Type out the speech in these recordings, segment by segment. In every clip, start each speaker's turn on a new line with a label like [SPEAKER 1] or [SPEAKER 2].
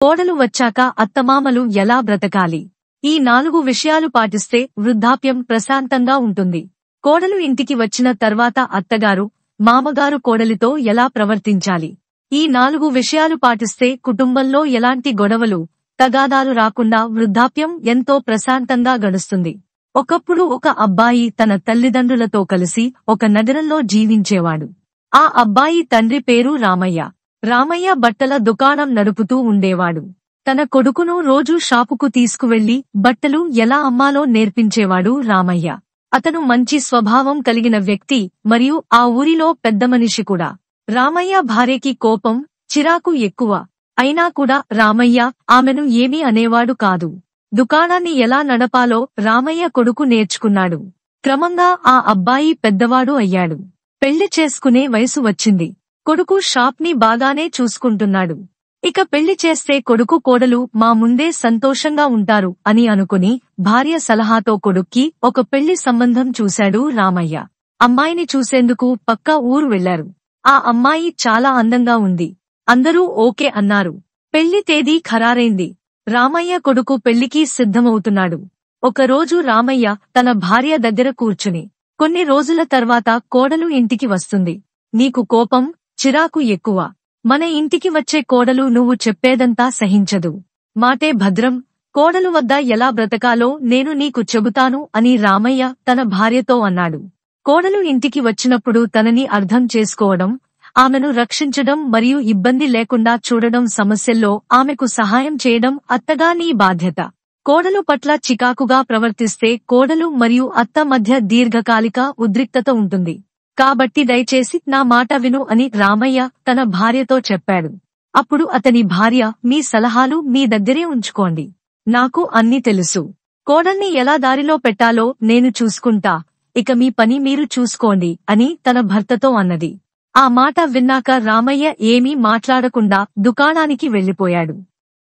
[SPEAKER 1] కోడలు వచ్చాక అత్తమామలు ఎలా బ్రతకాలి? ఈ 4 విషయాలు పాటిస్తే వృద్ధాప్యం ప్రశాంతంగా ఉంటుంది. కోడలు ఇంటికి వచ్చిన తర్వాత అత్తగారు, మామగారు కోడలితో ఎలా ప్రవర్తించాలి? ఈ 4 విషయాలు పాటిస్తే కుటుంబంలో ఎలాంటి గొడవలు, తగాదాలు రాకుండా వృద్ధాప్యం ఎంతో ప్రశాంతంగా గడుస్తుంది. ఒకప్పుడు ఒక అబ్బాయి తన తల్లిదండ్రులతో కలిసి ఒక నగరంలో జీవించేవాడు. ఆ అబ్బాయి తండ్రి పేరు రామయ్య. రామయ్య బట్టల దుకాణం నడుపుతూ ఉండేవాడు. తన కొడుకును రోజూ షాపుకు తీసుకువెళ్లి బట్టలు ఎలా అమ్మాలో నేర్పించేవాడు రామయ్య. అతను మంచి స్వభావం కలిగిన వ్యక్తి మరియు ఆ ఊరిలో పెద్దమనిషి కూడా. రామయ్య భార్యకి కోపం, చిరాకు ఎక్కువ. అయినా కూడా రామయ్య ఆమెను ఏమీ అనేవాడు కాదు. దుకాణాన్ని ఎలా నడపాలో రామయ్య కొడుకు నేర్చుకున్నాడు. క్రమంగా ఆ అబ్బాయి పెద్దవాడు అయ్యాడు. పెళ్లి చేసుకునే వయసు వచ్చింది. కొడుకు షాప్ని బాగానే చూసుకుంటున్నాడు. ఇక పెళ్లి చేస్తే కొడుకు కోడలు మా ముందే సంతోషంగా ఉంటారు అని అనుకుని భార్య సలహాతో కొడుక్కి ఒక పెళ్లి సంబంధం చూశాడు రామయ్య. అమ్మాయిని చూసేందుకు పక్కా ఊరు వెళ్లారు. ఆ అమ్మాయి చాలా అందంగా ఉంది. అందరూ ఓకే అన్నారు. పెళ్లి తేదీ ఖరారైంది. రామయ్య కొడుకు పెళ్లికి సిద్ధమవుతున్నాడు. ఒకరోజు రామయ్య తన భార్య దగ్గర కూర్చుని, కొన్ని రోజుల తర్వాత కోడలు ఇంటికి వస్తుంది. నీకు కోపం, చిరాకు ఎక్కువ. మన ఇంటికి వచ్చే కోడలు నువ్వు చెప్పేదంతా సహించదు. మాటే భద్రం. కోడలు వద్ద ఎలా బ్రతకాలో నేను నీకు చెబుతాను అని రామయ్య తన భార్యతో అన్నాడు. కోడలు ఇంటికి వచ్చినప్పుడు తనని అర్థం చేసుకోవడం, ఆమెను రక్షించడం మరియు ఇబ్బంది లేకుండా చూడడం, సమస్యల్లో ఆమెకు సహాయం చేయడం అత్తగా నీ బాధ్యత. కోడలు పట్ల చికాకుగా ప్రవర్తిస్తే కోడలు మరియు అత్త మధ్య దీర్ఘకాలిక ఉద్రిక్తత ఉంటుంది. కాబట్టి దయచేసి నా మాట విను అని రామయ్య తన భార్యతో చెప్పాడు. అప్పుడు అతని భార్య, మీ సలహాలు మీ దగ్గరే ఉంచుకోండి. నాకు అన్నీ తెలుసు. కోడల్ని ఎలా దారిలో పెట్టాలో నేను చూసుకుంటా. ఇక మీ పని మీరు చూసుకోండి అని తన భర్తతో అన్నది. ఆ మాట విన్నాక రామయ్య ఏమీ మాట్లాడకుండా దుకాణానికి వెళ్లిపోయాడు.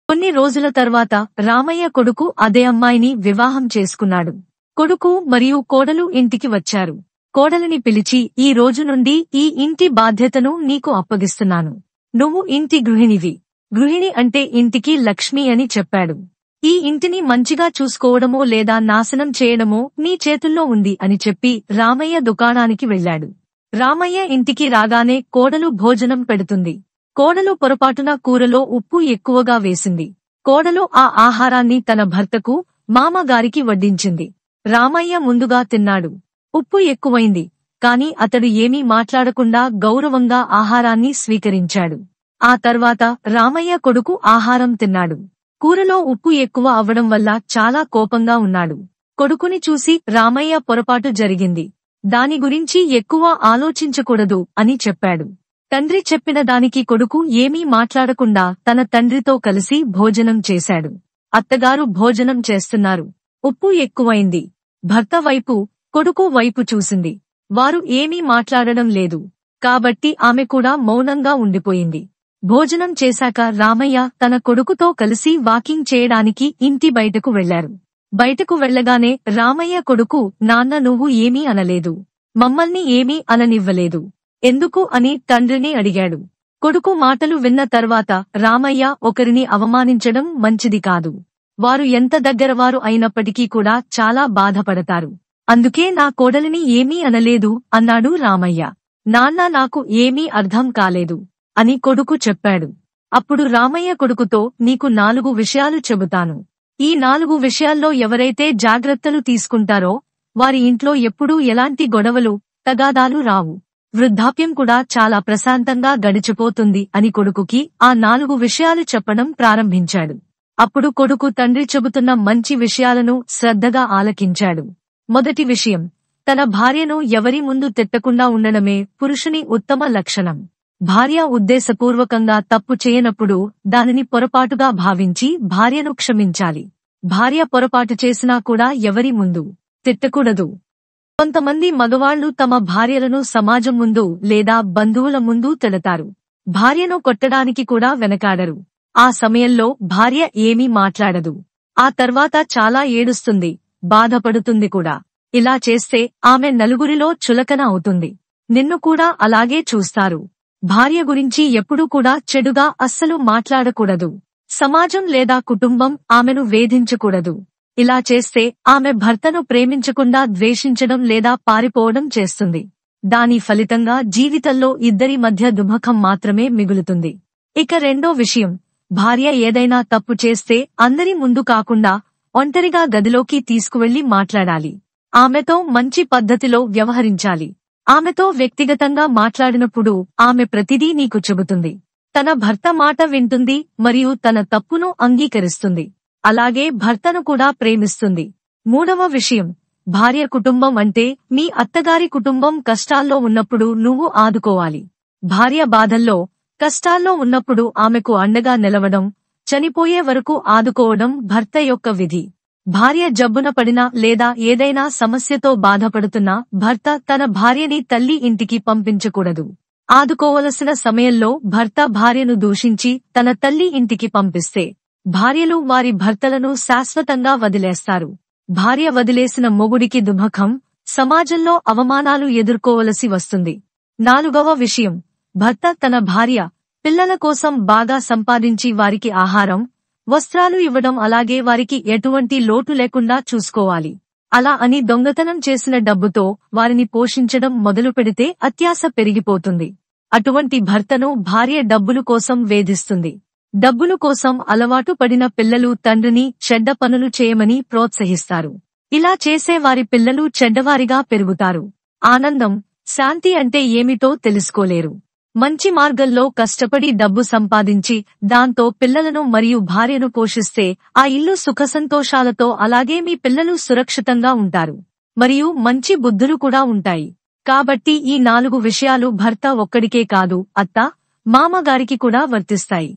[SPEAKER 1] కొన్ని రోజుల తర్వాత రామయ్య కొడుకు అదే అమ్మాయిని వివాహం చేసుకున్నాడు. కొడుకు మరియు కోడలు ఇంటికి వచ్చారు. కోడలిని పిలిచి, ఈ రోజు నుండి ఈ ఇంటి బాధ్యతను నీకు అప్పగిస్తున్నాను. నువ్వు ఇంటి గృహిణివి. గృహిణి అంటే ఇంటికి లక్ష్మి అని చెప్పాడు. ఈ ఇంటిని మంచిగా చూసుకోవడమో లేదా నాశనం చేయడమో నీ చేతుల్లో ఉంది అని చెప్పి రామయ్య దుకాణానికి వెళ్లాడు. రామయ్య ఇంటికి రాగానే కోడలు భోజనం పెడుతుంది. కోడలు పొరపాటున కూరలో ఉప్పు ఎక్కువగా వేసింది. కోడలు ఆ ఆహారాన్ని తన భర్తకు, మామగారికి వడ్డించింది. రామయ్య ముందుగా తిన్నాడు. ఉప్పు ఎక్కువైంది, కాని అతడు ఏమీ మాట్లాడకుండా గౌరవంగా ఆహారాన్ని స్వీకరించాడు. ఆ తర్వాత రామయ్య కొడుకు ఆహారం తిన్నాడు. కూరలో ఉప్పు ఎక్కువ అవ్వడం వల్ల చాలా కోపంగా ఉన్నాడు. కొడుకుని చూసి రామయ్య పొరపాటు జరిగింది. దాని గురించి ఎక్కువ ఆలోచించకూడదు అని చెప్పాడు. తండ్రి చెప్పిన దానికి కొడుకు ఏమీ మాట్లాడకుండా తన తండ్రితో కలిసి భోజనం చేశాడు. అత్తగారు భోజనం చేస్తున్నారు. ఉప్పు ఎక్కువైంది. భర్త వైపు, కొడుకు వైపు చూసింది. వారు ఏమీ మాట్లాడడం లేదు. కాబట్టి ఆమె కూడా మౌనంగా ఉండిపోయింది. భోజనం చేశాక రామయ్య తన కొడుకుతో కలిసి వాకింగ్ చేయడానికి ఇంటి బయటకు వెళ్లారు. బయటకు వెళ్లగానే రామయ్య కొడుకు, నాన్న నువ్వు ఏమీ అనలేదు. మమ్మల్ని ఏమీ అననివ్వలేదు. ఎందుకు అని తండ్రిని అడిగాడు. కొడుకు మాటలు విన్న తర్వాత రామయ్య, ఒకరిని అవమానించడం మంచిది కాదు. వారు ఎంత దగ్గరవారు అయినప్పటికీ కూడా చాలా బాధపడతారు. అందుకే నా కోడలిని ఏమీ అనలేదు అన్నాడు రామయ్య. నాన్న నాకు ఏమీ అర్థం కాలేదు అని కొడుకు చెప్పాడు. అప్పుడు రామయ్య కొడుకుతో, నీకు 4 విషయాలు చెబుతాను. ఈ 4 విషయాల్లో ఎవరైతే జాగ్రత్తలు తీసుకుంటారో వారి ఇంట్లో ఎప్పుడూ ఎలాంటి గొడవలు, తగాదాలు రావు. వృద్ధాప్యం కూడా చాలా ప్రశాంతంగా గడిచిపోతుంది అని కొడుకుకి ఆ 4 విషయాలు చెప్పడం ప్రారంభించాడు. అప్పుడు కొడుకు తండ్రి చెబుతున్న మంచి విషయాలను శ్రద్ధగా ఆలకించాడు. మొదటి విషయం, తన భార్యను ఎవరి ముందు తిట్టకుండా ఉండడమే పురుషుని ఉత్తమ లక్షణం. భార్య ఉద్దేశపూర్వకంగా తప్పు చేయనప్పుడు దానిని పొరపాటుగా భావించి భార్యను క్షమించాలి. భార్య పొరపాటు చేసినా కూడా ఎవరి ముందు తిట్టకూడదు. కొంతమంది మగవాళ్లు తమ భార్యలను సమాజం ముందు లేదా బంధువుల ముందు తిడతారు. భార్యను కొట్టడానికి కూడా వెనకాడరు. ఆ సమయంలో భార్య ఏమీ మాట్లాడదు. ఆ తర్వాత చాలా ఏడుస్తుంది, బాధపడుతుంది కూడా. ఇలా చేస్తే ఆమె నలుగురిలో చులకన అవుతుంది. నిన్ను కూడా అలాగే చూస్తారు. భార్య గురించి ఎప్పుడూ కూడా చెడుగా అస్సలు మాట్లాడకూడదు. సమాజం లేదా కుటుంబం ఆమెను వేధించకూడదు. ఇలా చేస్తే ఆమె భర్తను ప్రేమించకుండా ద్వేషించడం లేదా పారిపోవడం చేస్తుంది. దాని ఫలితంగా జీవితంలో ఇద్దరి మధ్య దుఃఖం మాత్రమే మిగులుతుంది. ఇక రెండో విషయం, భార్య ఏదైనా తప్పు చేస్తే అందరి ముందు కాకుండా ఒంటరిగా గదిలోకి తీసుకువెళ్లి మాట్లాడాలి. ఆమెతో మంచి పద్ధతిలో వ్యవహరించాలి. ఆమెతో వ్యక్తిగతంగా మాట్లాడినప్పుడు ఆమె ప్రతిదీ నీకు చెబుతుంది. తన భర్త మాట వింటుంది మరియు తన తప్పును అంగీకరిస్తుంది. అలాగే భర్తను కూడా ప్రేమిస్తుంది. మూడవ విషయం, భార్య కుటుంబం అంటే మీ అత్తగారి కుటుంబం కష్టాల్లో ఉన్నప్పుడు నువ్వు ఆదుకోవాలి. భార్య బాధల్లో, కష్టాల్లో ఉన్నప్పుడు ఆమెకు అండగా నిలవడం, చనిపోయే వరకు ఆదుకోవడం భర్త యొక్క విధి. భార్య జబ్బున పడినా లేదా ఏదైనా సమస్యతో బాధపడుతున్నా భర్త తన భార్యని తల్లి ఇంటికి పంపించకూడదు. ఆదుకోవలసిన సమయంలో భర్త భార్యను దూషించి తన తల్లి ఇంటికి పంపిస్తే భార్యలు వారి భర్తలను శాశ్వతంగా వదిలేస్తారు. భార్య వదిలేసిన మొగుడికి దుఃఖం, సమాజంలో అవమానాలు ఎదుర్కోవలసి వస్తుంది. నాలుగవ విషయం, భర్త తన భార్య, పిల్లల కోసం బాగా సంపాదించి వారికి ఆహారం, వస్త్రాలు ఇవ్వడం, అలాగే వారికి ఎటువంటి లోటు లేకుండా చూసుకోవాలి. అలా అని దొంగతనం చేసిన డబ్బుతో వారిని పోషించడం మొదలు పెడితే అత్యాశ పెరిగిపోతుంది. అటువంటి భర్తను భార్య డబ్బులు కోసం వేధిస్తుంది. డబ్బులు కోసం అలవాటు పడిన పిల్లలు తండ్రిని చెడ్డ పనులు చేయమని ప్రోత్సహిస్తారు. ఇలా చేసే వారి పిల్లలు చెడ్డవారిగా పెరుగుతారు. ఆనందం, శాంతి అంటే ఏమిటో తెలుసుకోలేరు. మంచి మార్గంలో కష్టపడి డబ్బు సంపాదించి దాంతో పిల్లలను మరియు భార్యను పోషిస్తే ఆ ఇల్లు సుఖసంతోషాలతో, అలాగే మీ పిల్లలు సురక్షితంగా ఉంటారు మరియు మంచి బుద్ధులు కూడా ఉంటాయి. కాబట్టి ఈ 4 విషయాలు భర్త ఒక్కడికే కాదు, అత్త, మామగారికి కూడా వర్తిస్తాయి.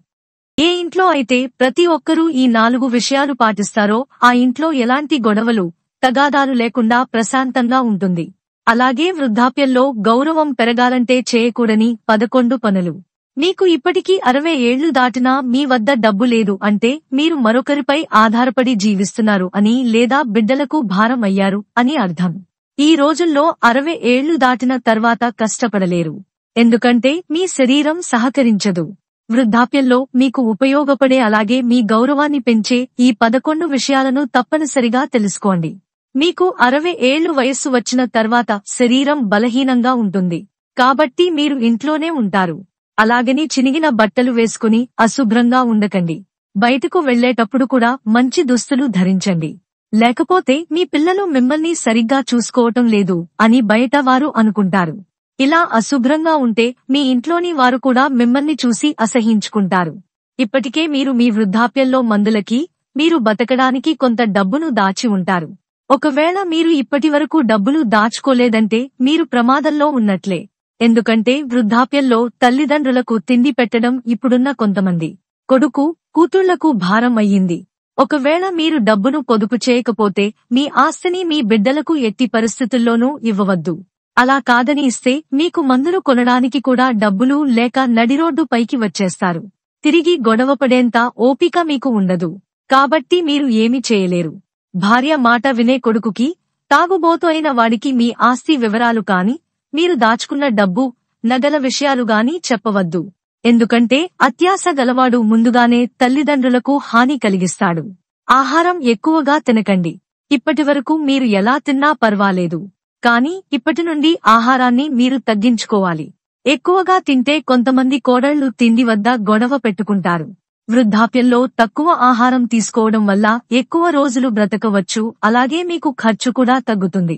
[SPEAKER 1] ఏ ఇంట్లో అయితే ప్రతి ఒక్కరూ ఈ 4 విషయాలు పాటిస్తారో ఆ ఇంట్లో ఎలాంటి గొడవలు, తగాదాలు లేకుండా ప్రశాంతంగా ఉంటుంది. అలాగే వృద్ధాప్యంలో గౌరవం పెరగాలంటే చేయకూడని 11 పనులు. మీకు ఇప్పటికీ 60 ఏళ్లు దాటినా మీ వద్ద డబ్బు లేదు అంటే మీరు మరొకరిపై ఆధారపడి జీవిస్తున్నారు అని, లేదా బిడ్డలకు భారం అయ్యారు అని అర్థం. ఈ రోజుల్లో 60 ఏళ్లు దాటిన తర్వాత కష్టపడలేరు. ఎందుకంటే మీ శరీరం సహకరించదు. వృద్ధాప్యంలో మీకు ఉపయోగపడే, అలాగే మీ గౌరవాన్ని పెంచే ఈ 11 విషయాలను తప్పనిసరిగా తెలుసుకోండి. మీకు 60 ఏళ్లు వయస్సు వచ్చిన తర్వాత శరీరం బలహీనంగా ఉంటుంది. కాబట్టి మీరు ఇంట్లోనే ఉంటారు. అలాగని చినిగిన బట్టలు వేసుకుని అశుభ్రంగా ఉండకండి. బయటకు వెళ్లేటప్పుడు కూడా మంచి దుస్తులు ధరించండి. లేకపోతే మీ పిల్లలు మిమ్మల్ని సరిగ్గా చూసుకోవటం లేదు అని బయట వారు అనుకుంటారు. ఇలా అశుభ్రంగా ఉంటే మీ ఇంట్లోని వారు కూడా మిమ్మల్ని చూసి అసహ్యించుకుంటారు. ఇప్పటికే మీరు మీ వృద్ధాప్యంలో మందులకి, మీరు బతకడానికి కొంత డబ్బును దాచి ఉంటారు. ఒకవేళ మీరు ఇప్పటివరకు డబ్బులు దాచుకోలేదంటే మీరు ప్రమాదంలో ఉన్నట్లే. ఎందుకంటే వృద్ధాప్యంలో తల్లిదండ్రులకు తిండి పెట్టడం ఇప్పుడున్న కొంతమంది కొడుకు, కూతుళ్లకు భారం అయ్యింది. ఒకవేళ మీరు డబ్బును పొదుపు చేయకపోతే మీ ఆస్తిని మీ బిడ్డలకు ఎట్టి పరిస్థితుల్లోనూ ఇవ్వవద్దు. అలా కాదని ఇస్తే మీకు మందులు కొనడానికి కూడా డబ్బులు లేక నడిరోడ్డు పైకి వచ్చేస్తారు. తిరిగి గొడవపడేంత ఓపిక మీకు ఉండదు. కాబట్టి మీరు ఏమీ చేయలేరు. భార్య మాట వినే కొడుకుకి, తాగుబోతు అయిన వాడికి మీ ఆస్తి వివరాలు కాని, మీరు దాచుకున్న డబ్బు, నగల విషయాలు గాని చెప్పవద్దు. ఎందుకంటే అత్యాశ గలవాడు ముందుగానే తల్లిదండ్రులకు హాని కలిగిస్తాడు. ఆహారం ఎక్కువగా తినకండి. ఇప్పటివరకు మీరు ఎలా తిన్నా పర్వాలేదు. కానీ ఇప్పటి నుండి ఆహారాన్ని మీరు తగ్గించుకోవాలి. ఎక్కువగా తింటే కొంతమంది కోడళ్లు తిండి వద్ద గొడవ పెట్టుకుంటారు. వృద్ధాప్యంలో తక్కువ ఆహారం తీసుకోవడం వల్ల ఎక్కువ రోజులు బ్రతకవచ్చు, అలాగే మీకు ఖర్చు కూడా తగ్గుతుంది.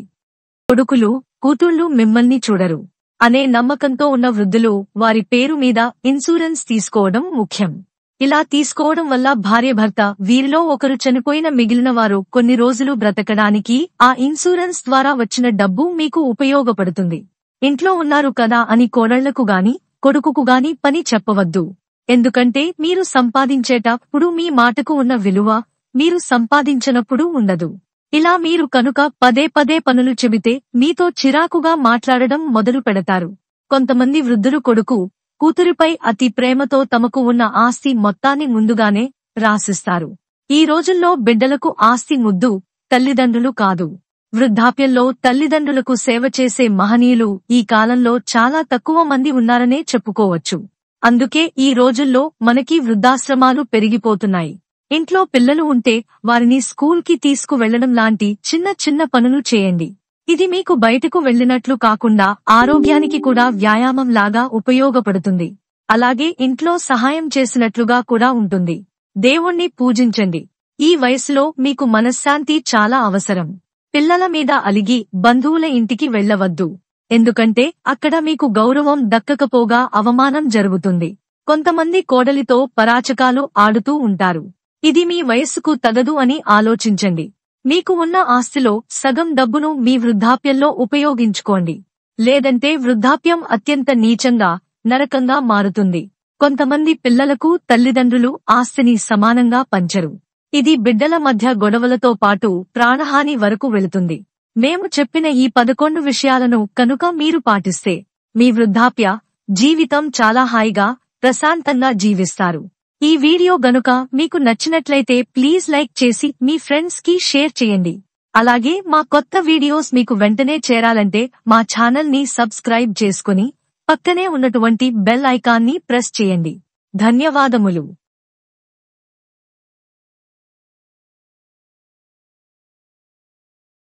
[SPEAKER 1] కొడుకులు, కూతుళ్లు మిమ్మల్ని చూడరు అనే నమ్మకంతో ఉన్న వృద్ధులు వారి పేరు మీద ఇన్సూరెన్స్ తీసుకోవడం ముఖ్యం. ఇలా తీసుకోవడం వల్ల భార్యాభర్త వీరిలో ఒకరు చనిపోయిన మిగిలిన వారు కొన్ని రోజులు బ్రతకడానికి ఆ ఇన్సూరెన్స్ ద్వారా వచ్చిన డబ్బు మీకు ఉపయోగపడుతుంది. ఇంట్లో ఉన్నారు కదా అని కోడళ్లకు గాని, కొడుకుకు గాని పని చెప్పవద్దు. ఎందుకంటే మీరు సంపాదించేటప్పుడు మీ మాటకు ఉన్న విలువ మీరు సంపాదించనప్పుడు ఉండదు. ఇలా మీరు కనుక పదే పదే పనులు చెబితే మీతో చిరాకుగా మాట్లాడడం మొదలు పెడతారు. కొంతమంది వృద్ధులు కొడుకు, కూతురిపై అతి ప్రేమతో తమకు ఉన్న ఆస్తి మొత్తాన్ని ముందుగానే రాసిస్తారు. ఈ రోజుల్లో బిడ్డలకు ఆస్తి ముద్దు, తల్లిదండ్రులు కాదు. వృద్ధాప్యంలో తల్లిదండ్రులకు సేవ చేసే మహనీయులు ఈ కాలంలో చాలా తక్కువ మంది ఉన్నారనే చెప్పుకోవచ్చు. అందుకే ఈ రోజుల్లో మనకి వృద్ధాశ్రమాలు పెరిగిపోతున్నాయి. ఇంట్లో పిల్లలు ఉంటే వారిని స్కూల్కి తీసుకువెళ్లడం లాంటి చిన్న చిన్న పనులు చేయండి. ఇది మీకు బయటకు వెళ్లినట్లు కాకుండా ఆరోగ్యానికి కూడా వ్యాయామం లాగా ఉపయోగపడుతుంది. అలాగే ఇంట్లో సహాయం చేసినట్లుగా కూడా ఉంటుంది. దేవుణ్ణి పూజించండి. ఈ వయసులో మీకు మనశ్శాంతి చాలా అవసరం. పిల్లల మీద అలిగి బంధువుల ఇంటికి వెళ్లవద్దు. ఎందుకంటే అక్కడ మీకు గౌరవం దక్కకపోగా అవమానం జరుగుతుంది. కొంతమంది కోడలితో పరాచకాలు ఆడుతూ ఉంటారు. ఇది మీ వయస్సుకు తగదు అని ఆలోచించండి. మీకు ఉన్న ఆస్తిలో సగం డబ్బును మీ వృద్ధాప్యంలో ఉపయోగించుకోండి. లేదంటే వృద్ధాప్యం అత్యంత నీచంగా, నరకంగా మారుతుంది. కొంతమంది పిల్లలకు తల్లిదండ్రులు ఆస్తిని సమానంగా పంచరు. ఇది బిడ్డల మధ్య గొడవలతో పాటు ప్రాణహాని వరకు వెళుతుంది. మేము చెప్పిన ఈ 11 విషయాలను కనుక మీరు పాటిస్తే మీ వృద్ధాప్య జీవితం చాలా హాయిగా, ప్రశాంతంగా జీవిస్తారు. ఈ వీడియో గనుక మీకు నచ్చినట్లయితే ప్లీజ్ లైక్ చేసి మీ ఫ్రెండ్స్ కి షేర్ చేయండి. అలాగే మా కొత్త వీడియోస్ మీకు వెంటనే చేరాలంటే మా ఛానల్ ని సబ్స్క్రైబ్ చేసుకుని పక్కనే ఉన్నటువంటి బెల్ ఐకాన్ ని ప్రెస్ చేయండి. ధన్యవాదములు.